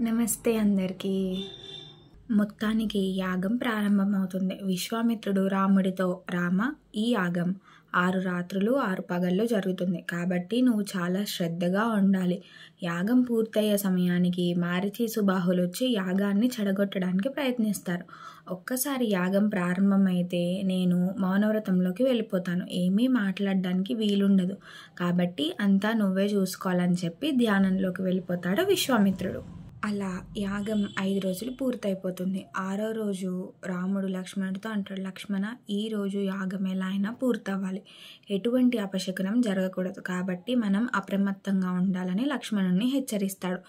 నమస్తే అందరికీ. మొత్తానికి యాగం ప్రారంభమవుతుంది. విశ్వామిత్రుడు రాముడితో, రామ, ఈ యాగం 6 రాత్రులు 6 పగళ్ళు జరుగుతుంది. కాబట్టి నువ్వు చాలా శ్రద్ధగా ఉండాలి. యాగం పూర్తయ్యే సమయానికి మారీచి సుబాహులు వచ్చి యాగాన్ని చెడగొట్టడానికి ప్రయత్నిస్తారు. ఒక్కసారి యాగం ప్రారంభమైతే నేను మౌనవ్రతంలోకి వెళ్ళిపోతాను. ఏమీ మాట్లాడడానికి వీలుండదు. కాబట్టి అంతా నువ్వే చూసుకోవాలని చెప్పి ధ్యానంలోకి వెళ్ళిపోతాడు విశ్వామిత్రుడు. అలా యాగం 5 రోజులు పూర్తయిపోతుంది. 6వ రోజు రాముడు లక్ష్మణుడితో అంటాడు, లక్ష్మణ, ఈరోజు యాగం ఎలా అయినా పూర్తవ్వాలి. ఎటువంటి అపశకునం జరగకూడదు. కాబట్టి మనం అప్రమత్తంగా ఉండాలని లక్ష్మణుడిని హెచ్చరిస్తాడు.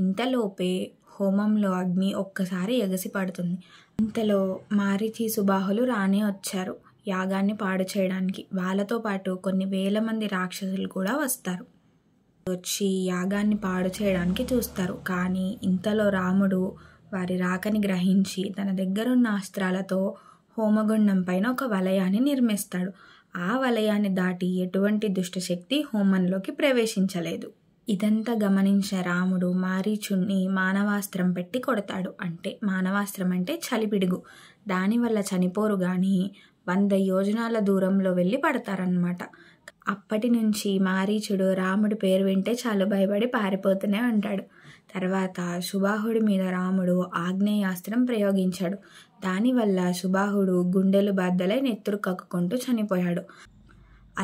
ఇంతలోపే హోమంలో అగ్ని ఒక్కసారి ఎగసి పడుతుంది. ఇంతలో మారీచి సుబాహులు రానే వచ్చారు యాగాన్ని పాడు చేయడానికి. వాళ్ళతో పాటు కొన్ని వేల మంది రాక్షసులు కూడా వస్తారు. వచ్చి యాగాన్ని పాడు చేయడానికి చూస్తారు. కానీ ఇంతలో రాముడు వారి రాకని గ్రహించి తన దగ్గరున్న అస్త్రాలతో హోమగుండం పైన ఒక వలయాన్ని నిర్మిస్తాడు. ఆ వలయాన్ని దాటి ఎటువంటి దుష్టశక్తి హోమంలోకి ప్రవేశించలేదు. ఇదంతా గమనించిన రాముడు మారీచుణ్ణి మానవాస్త్రం పెట్టి కొడతాడు. మానవాస్త్రం అంటే చలిపిడుగు. దానివల్ల చనిపోరు కానీ 100 యోజనాల దూరంలో వెళ్ళి పడతారనమాట. అప్పటి నుంచి మారీచుడు రాముడి పేరు వింటే చాలు భయపడి పారిపోతూనే ఉంటాడు. తర్వాత సుబాహుడి మీద రాముడు ఆగ్నేయాస్త్రం ప్రయోగించాడు. దానివల్ల సుబాహుడు గుండెలు బద్దలై నెత్తురు కక్కుకుంటూ చనిపోయాడు.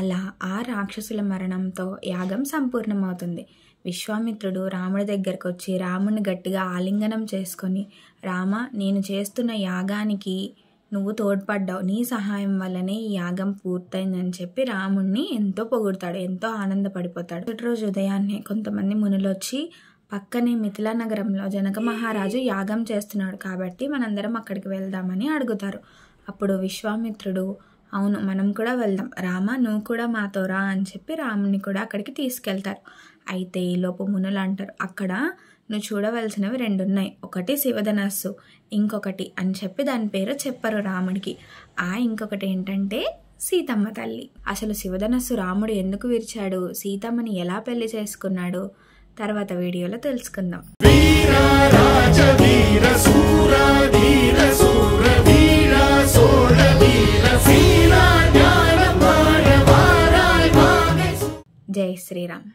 అలా ఆ రాక్షసుల మరణంతో యాగం సంపూర్ణమవుతుంది. విశ్వామిత్రుడు రాముడి దగ్గరకు వచ్చి రాముడిని గట్టిగా ఆలింగనం చేసుకొని, రామ, నేను చేస్తున్న యాగానికి నువ్వు తోడ్పడ్డావు, నీ సహాయం వల్లనే ఈ యాగం పూర్తయిందని చెప్పి రాముణ్ణి ఎంతో పొగుడతాడు, ఎంతో ఆనందపడిపోతాడు. రోజు ఉదయాన్నే కొంతమంది మునులు వచ్చి పక్కనే మిథిలా నగరంలో జనక మహారాజు యాగం చేస్తున్నాడు కాబట్టి మనందరం అక్కడికి వెళ్దామని అడుగుతారు. అప్పుడు విశ్వామిత్రుడు, అవును, మనం కూడా వెళ్దాం, రామ, నువ్వు కూడా మాతో రా అని చెప్పి రాముని కూడా అక్కడికి తీసుకెళ్తారు. అయితే ఈలోపు మునులు అంటారు, అక్కడ నువ్వు చూడవలసినవి 2 ఉన్నాయి. ఒకటి శివధనస్సు, ఇంకొకటి అని చెప్పి దాని పేరు చెప్పరు రాముడికి. ఇంకొకటి ఏంటంటే సీతమ్మ తల్లి. అసలు శివధనస్సు రాముడు ఎందుకు విరిచాడు, సీతమ్మని ఎలా పెళ్లి చేసుకున్నాడు, తర్వాత వీడియోలో తెలుసుకుందాం. జై శ్రీరామ్.